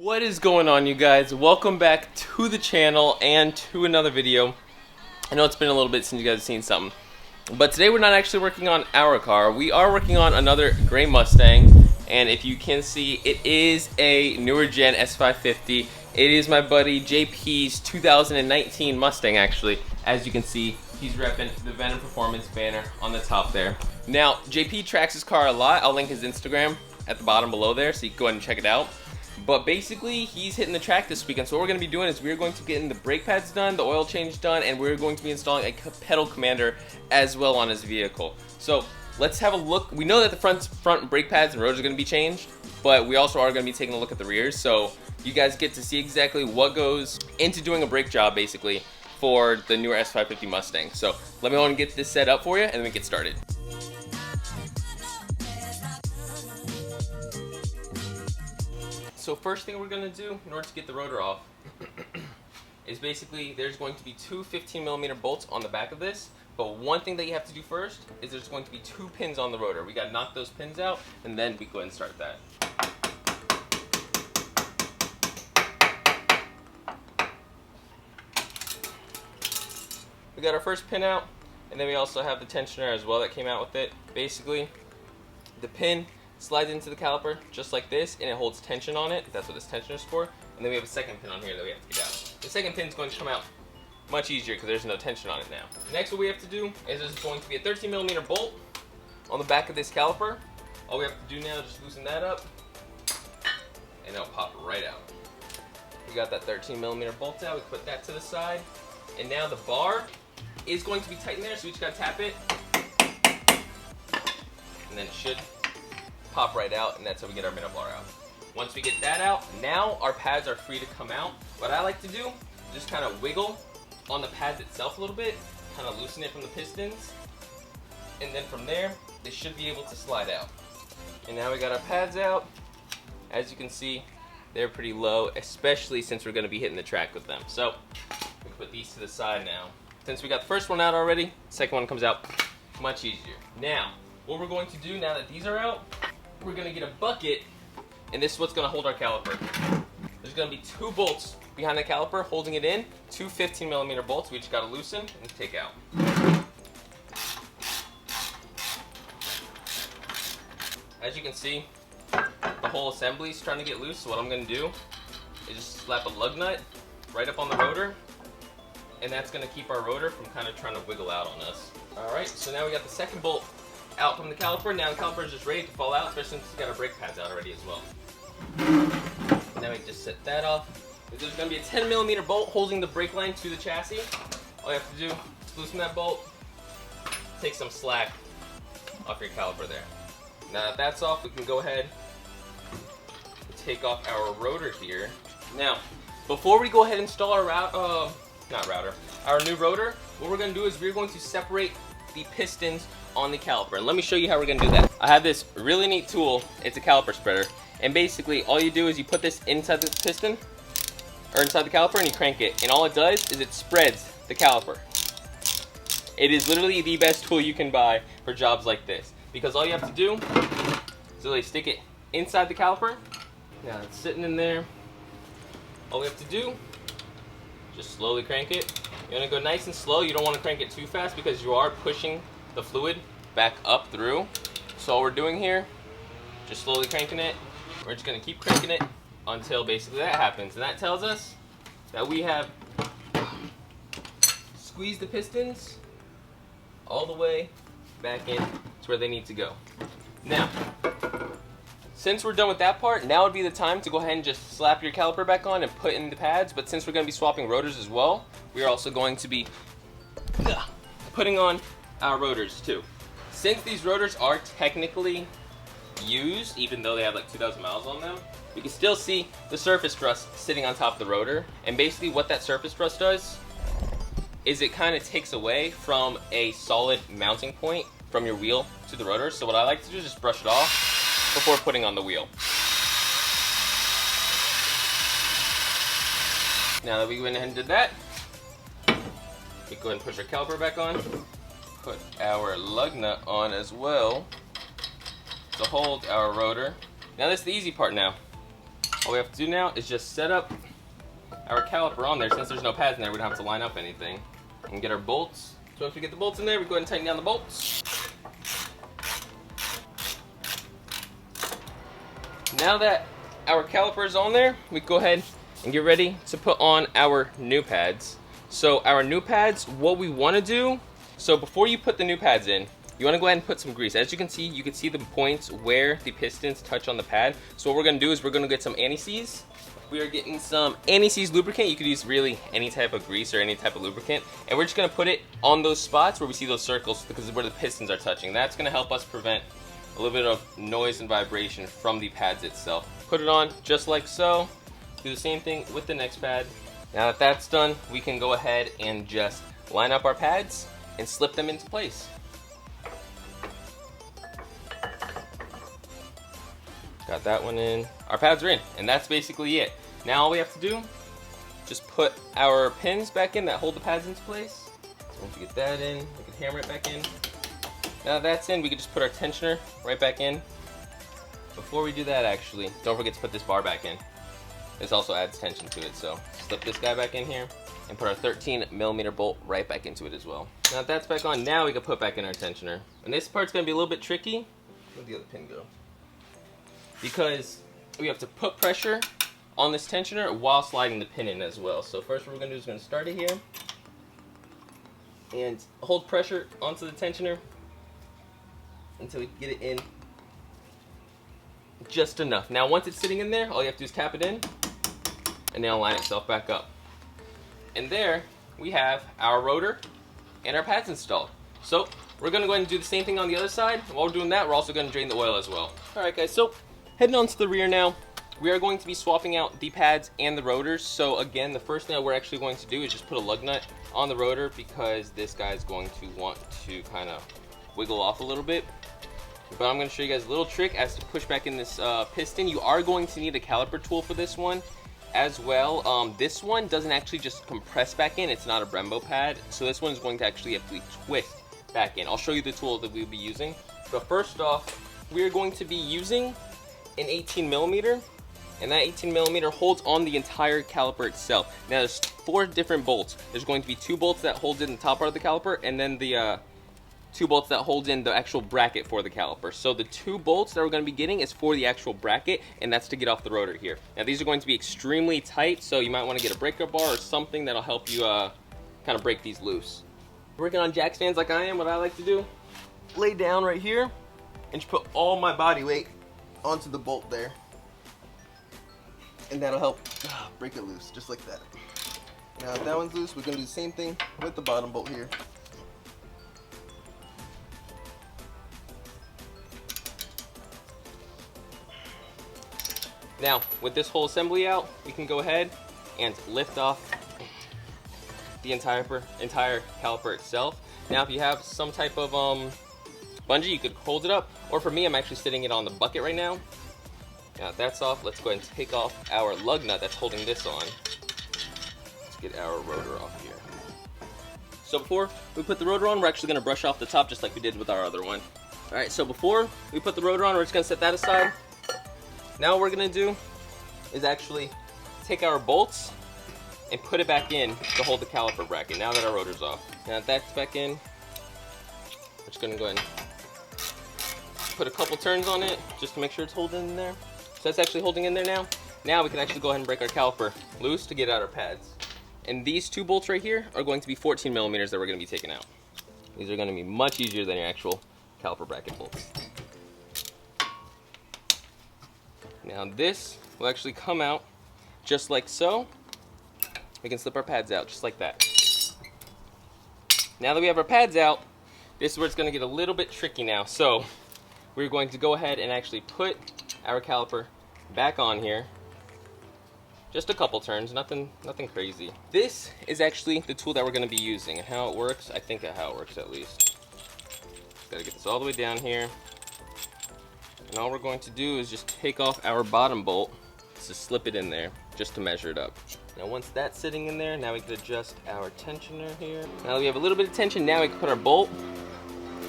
What is going on, you guys? Welcome back to the channel and to another video. I know it's been a little bit since you guys have seen something, but today we're not actually working on our car. We are working on another gray Mustang, and if you can see, it is a newer gen S550. It is my buddy JP's 2019 Mustang, actually. As you can see, he's repping the Venom Performance banner on the top there. Now, JP tracks his car a lot. I'll link his Instagram at the bottom below there, so you can go ahead and check it out. But basically, he's hitting the track this weekend. So what we're going to be doing is we're going to be getting the brake pads done, the oil change done, and we're going to be installing a pedal commander as well on his vehicle. So let's have a look. We know that the front brake pads and rotors are going to be changed, but we also are going to be taking a look at the rears. So you guys get to see exactly what goes into doing a brake job, basically, for the newer S550 Mustang. So let me go and get this set up for you, and then we get started. So first thing we're going to do in order to get the rotor off is basically there's going to be two 15mm bolts on the back of this, but one thing that you have to do first is there's going to be two pins on the rotor. We got to knock those pins out, and then we go ahead and start that. We got our first pin out, and then we also have the tensioner as well that came out with it. Basically, the pin slides into the caliper just like this, and it holds tension on it. That's what this tensioner is for. And then we have a second pin on here that we have to get out. The second pin is going to come out much easier because there's no tension on it now. Next, what we have to do is there's going to be a 13mm bolt on the back of this caliper. All we have to do now is just loosen that up, and it'll pop right out. We got that 13mm bolt out. We put that to the side, and now the bar is going to be tight in there, so we just gotta tap it, and then it should pop right out, and that's how we get our middle bar out. Once we get that out, now our pads are free to come out. What I like to do is just kind of wiggle on the pads itself a little bit, kind of loosen it from the pistons, and then from there, they should be able to slide out. And now we got our pads out. As you can see, they're pretty low, especially since we're going to be hitting the track with them. So we put these to the side now. Since we got the first one out already, the second one comes out much easier. Now, what we're going to do now that these are out, we're going to get a bucket, and this is what's going to hold our caliper. There's going to be two bolts behind the caliper holding it in, two 15mm bolts we just got to loosen and take out. As you can see, the whole assembly is trying to get loose, so what I'm going to do is just slap a lug nut right up on the rotor, and that's going to keep our rotor from kind of trying to wiggle out on us. Alright, so now we got the second bolt out from the caliper. Now the caliper is just ready to fall out, especially since we got our brake pads out already as well. Now we just set that off. There's going to be a 10mm bolt holding the brake line to the chassis. All you have to do is loosen that bolt, take some slack off your caliper there. Now that that's off, we can go ahead and take off our rotor here. Now, before we go ahead and install our our new rotor, what we're going to do is we're going to separate the pistons on the caliper, and let me show you how we're going to do that. I have this really neat tool. It's a caliper spreader, and basically all you do is you put this inside the piston or inside the caliper, and you crank it, and all it does is it spreads the caliper. It is literally the best tool you can buy for jobs like this, because all you have to do is really stick it inside the caliper. Now it's sitting in there. All we have to do, just slowly crank it. You want to go nice and slow. You don't want to crank it too fast because you are pushing the fluid back up through. So all we're doing here, just slowly cranking it. We're just going to keep cranking it until basically that happens. And that tells us that we have squeezed the pistons all the way back in to where they need to go. Now, since we're done with that part, now would be the time to go ahead and just slap your caliper back on and put in the pads. But since we're going to be swapping rotors as well, we are also going to be putting on our rotors too. Since these rotors are technically used, even though they have like 2,000 miles on them, we can still see the surface thrust sitting on top of the rotor. And basically what that surface thrust does is it kind of takes away from a solid mounting point from your wheel to the rotor. So what I like to do is just brush it off before putting on the wheel. Now that we went ahead and did that, we go ahead and push our caliper back on, put our lug nut on as well to hold our rotor. Now this is the easy part now. All we have to do now is just set up our caliper on there. Since there's no pads in there, we don't have to line up anything. And get our bolts. So once we get the bolts in there, we go ahead and tighten down the bolts. Now that our caliper is on there, we go ahead and get ready to put on our new pads. So our new pads, what we want to do, so before you put the new pads in, you want to go ahead and put some grease. As you can see the points where the pistons touch on the pad. So what we're going to do is we're going to get some anti-seize. We are getting some anti-seize lubricant. You could use really any type of grease or any type of lubricant. And we're just going to put it on those spots where we see those circles because it's where the pistons are touching. That's going to help us prevent a little bit of noise and vibration from the pads itself. Put it on just like so. Do the same thing with the next pad. Now that that's done, we can go ahead and just line up our pads and slip them into place. Got that one in. Our pads are in, and that's basically it. Now all we have to do, just put our pins back in that hold the pads into place. So once we get that in, we can hammer it back in. Now that that's in, we can just put our tensioner right back in. Before we do that, actually, don't forget to put this bar back in. This also adds tension to it, so slip this guy back in here and put our 13mm bolt right back into it as well. Now that that's back on, now we can put back in our tensioner. And this part's gonna be a little bit tricky. Where'd the other pin go? Because we have to put pressure on this tensioner while sliding the pin in as well. So first what we're going to do is we're going to start it here and hold pressure onto the tensioner until we get it in just enough. Now once it's sitting in there, all you have to do is tap it in and then it'll line itself back up. And there we have our rotor and our pads installed. So we're going to go ahead and do the same thing on the other side. While we're doing that, we're also going to drain the oil as well. Alright guys, so heading on to the rear now, we are going to be swapping out the pads and the rotors. So again, the first thing that we're actually going to do is just put a lug nut on the rotor because this guy is going to want to kind of wiggle off a little bit. But I'm going to show you guys a little trick as to push back in this piston. You are going to need a caliper tool for this one as well. This one doesn't actually just compress back in. It's not a Brembo pad. So this one is going to actually twist back in. I'll show you the tool that we'll be using. But first off, we're going to be using an 18mm, and that 18mm holds on the entire caliper itself. Now there's 4 different bolts. There's going to be 2 bolts that hold in the top part of the caliper, and then the 2 bolts that hold in the actual bracket for the caliper. So the 2 bolts that we're going to be getting is for the actual bracket, and that's to get off the rotor here. Now these are going to be extremely tight, so you might want to get a breaker bar or something that'll help you kind of break these loose. Working on jack stands like I am, what I like to do, lay down right here and just put all my body weight onto the bolt there, and that'll help break it loose just like that. Now if that one's loose, we're going to do the same thing with the bottom bolt here. Now with this whole assembly out, we can go ahead and lift off the entire caliper itself. Now if you have some type of bungee, you could hold it up, or for me, I'm actually sitting it on the bucket right now. Now that's off, let's go ahead and take off our lug nut that's holding this on. Let's get our rotor off here. So before we put the rotor on, we're actually going to brush off the top just like we did with our other one. Alright, so before we put the rotor on, we're just going to set that aside. Now what we're going to do is actually take our bolts and put it back in to hold the caliper bracket now that our rotor's off. Now that that's back in, we're just going to go ahead and put a couple turns on it just to make sure it's holding in there. So that's actually holding in there now. Now we can actually go ahead and break our caliper loose to get out our pads. And these 2 bolts right here are going to be 14mm that we're going to be taking out. These are going to be much easier than your actual caliper bracket bolts. Now this will actually come out just like so. We can slip our pads out just like that. Now that we have our pads out, this is where it's going to get a little bit tricky now. So we're going to go ahead and actually put our caliper back on here. Just a couple turns, nothing crazy. This is actually the tool that we're going to be using, and how it works, I think how it works at least. Got to get this all the way down here. And all we're going to do is just take off our bottom bolt to slip it in there, just to measure it up. Now once that's sitting in there, now we can adjust our tensioner here. Now that we have a little bit of tension, now we can put our bolt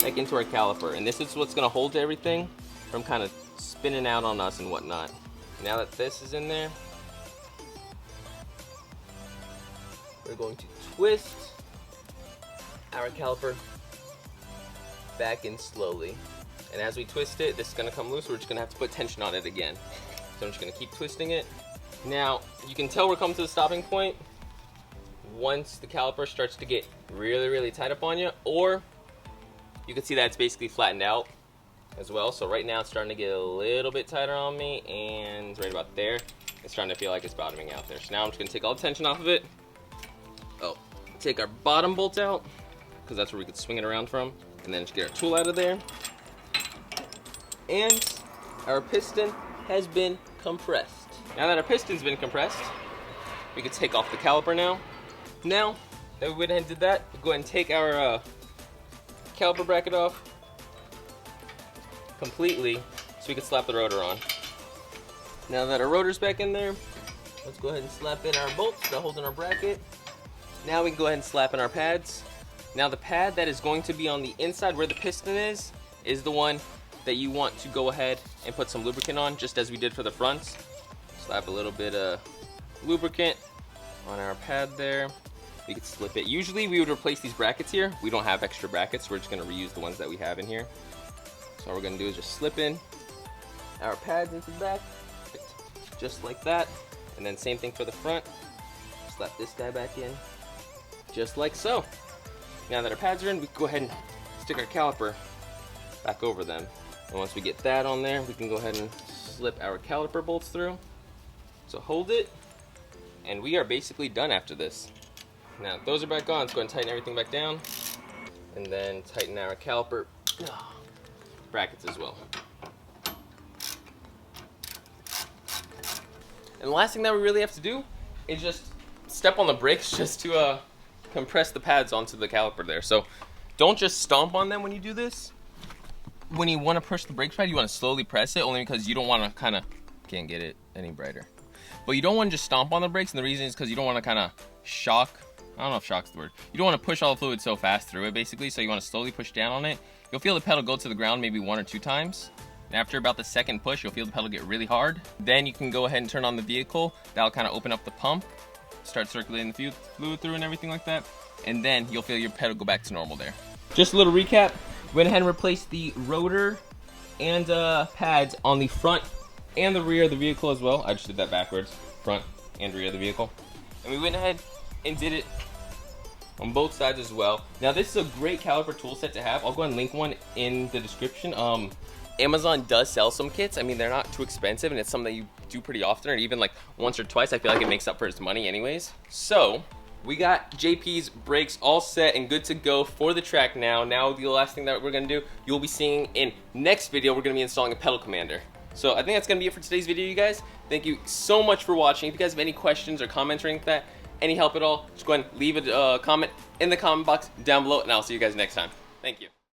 back into our caliper. And this is what's going to hold everything from kind of spinning out on us and whatnot. Now that this is in there, we're going to twist our caliper back in slowly. And as we twist it, this is going to come loose. We're just going to have to put tension on it again. So I'm just going to keep twisting it. Now, you can tell we're coming to the stopping point once the caliper starts to get really, really tight up on you, or you can see that it's basically flattened out as well. So right now it's starting to get a little bit tighter on me, and right about there, it's starting to feel like it's bottoming out there. So now I'm just going to take all the tension off of it. Oh, take our bottom bolt out, because that's where we could swing it around from, and then just get our tool out of there. And our piston has been compressed. Now that our piston's been compressed, we can take off the caliper now. Now that we went ahead and did that, we'll go ahead and take our caliper bracket off completely so we can slap the rotor on. Now that our rotor's back in there, let's go ahead and slap in our bolts that hold in our bracket. Now we can go ahead and slap in our pads. Now the pad that is going to be on the inside where the piston is the one that you want to go ahead and put some lubricant on, just as we did for the fronts. Slap a little bit of lubricant on our pad there. We could slip it. Usually we would replace these brackets here. We don't have extra brackets. We're just going to reuse the ones that we have in here. So all we're going to do is just slip in our pads into the back, just like that. And then same thing for the front. Slap this guy back in, just like so. Now that our pads are in, we can go ahead and stick our caliper back over them. And once we get that on there, we can go ahead and slip our caliper bolts through. So hold it, and we are basically done after this. Now those are back on, let's go ahead and tighten everything back down, and then tighten our caliper brackets as well. And the last thing that we really have to do is just step on the brakes just to compress the pads onto the caliper there. So don't just stomp on them when you do this. When you want to push the brake pad, you want to slowly press it, only because you don't want to kind of, can't get it any brighter. But you don't want to just stomp on the brakes, and the reason is because you don't want to kind of shock. I don't know if shock's the word. You don't want to push all the fluid so fast through it, basically, so you want to slowly push down on it. You'll feel the pedal go to the ground maybe 1 or 2 times. And after about the second push, you'll feel the pedal get really hard. Then you can go ahead and turn on the vehicle. That'll kind of open up the pump, start circulating the fluid through and everything like that. And then you'll feel your pedal go back to normal there. Just a little recap. Went ahead and replaced the rotor and pads on the front and the rear of the vehicle as well. I just did that backwards, front and rear of the vehicle. And we went ahead and did it on both sides as well. Now this is a great caliper tool set to have. I'll go ahead and link one in the description. Amazon does sell some kits. I mean, they're not too expensive, and it's something that you do pretty often, or even like once or twice. I feel like it makes up for its money anyways. So we got JP's brakes all set and good to go for the track now. Now the last thing that we're gonna do, you'll be seeing in next video, we're gonna be installing a pedal commander. So I think that's gonna be it for today's video, you guys. Thank you so much for watching. If you guys have any questions or comments or anything like that, any help at all, just go ahead and leave a comment in the comment box down below, and I'll see you guys next time. Thank you.